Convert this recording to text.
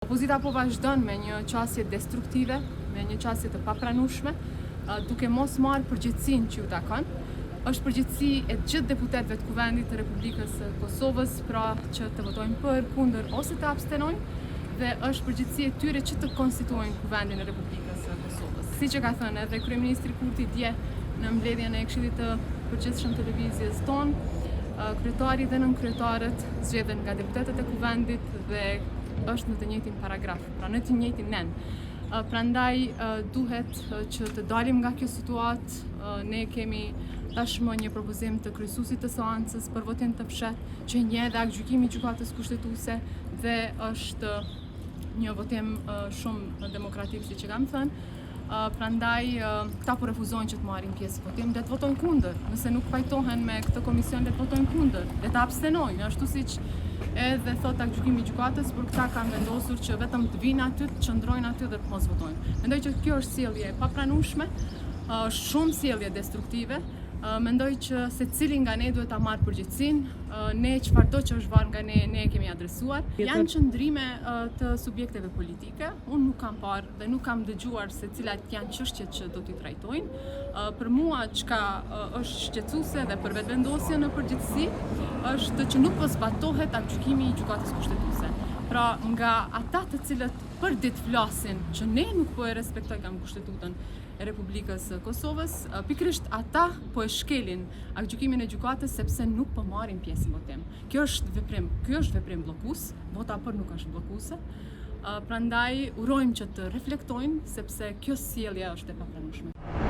Opozita po vazhdon me një qasje destruktive, me një qasje të papranueshme, duke mos marrë përgjegjësinë që ju takon. Është përgjegjësi e gjithë deputetëve të Kuvendit të Republikës së Kosovës, pra që të votojnë për, kundër ose të abstenojnë, dhe është përgjegjësi e tyre që të konstituojnë Kuvendin e Republikës së Kosovës. Siç e ka thënë edhe kryeministri Kurti dje në mbledhjen e Këshillit të Përgjithshëm të Lëvizjes tonë, kryetari dhe nënkryetarët zgjedhen nga deputetët e Kuvendit dhe është në të njëjtin paragraf, pra në të njëjtin nen. Prandaj duhet që të dalim nga kjo situatë. Ne kemi tashmë një propozim të kryesuesit të seancës për votim të fshehtë që njeh edhe aktgjykimi i gjykatës kushtetuese dhe është një votim shumë demokratik, siç e kam thënë. Prandaj këta po refuzojnë që të marrin pjesë në votim dhe të votojnë kundër. Nëse nuk pajtohen me këtë komision, le të votojnë kundër, le të abstenojnë, ashtu siç edhe thot aktgjykimi i gjykatës, por këta kanë vendosur që vetëm të vinë aty, të qëndrojnë aty dhe të mos votojnë. Mendoj që kjo është sjellje e papranueshme, është shumë sjellje destruktive. Mendoj që secili nga ne duhet ta marrë përgjegjësinë. Ne çfarëdo që është varë nga ne e kemi adresuar. Janë qëndrime të subjekteve politike. Unë nuk kam parë dhe nuk kam dëgjuar se cilat janë çështjet që do t'i trajtojnë. Për mua çka është shqetësuese dhe për vetëvendosje në përgjithësi është që nuk po zbatohet aktgjykimi i gjykatës kushtetuese. Pra nga ata të cilët për ditë flasin që ne nuk po e respektojmë kushtetutën e Republikës së Kosovës, pikërisht ata po e shkelin aktgjykimin e gjykatës sepse nuk po marrin pjesë në votim. Ky është veprim bllokues, vota për nuk është bllokuese. Prandaj urojmë që të reflektojnë sepse kjo sjellje është e papranueshme.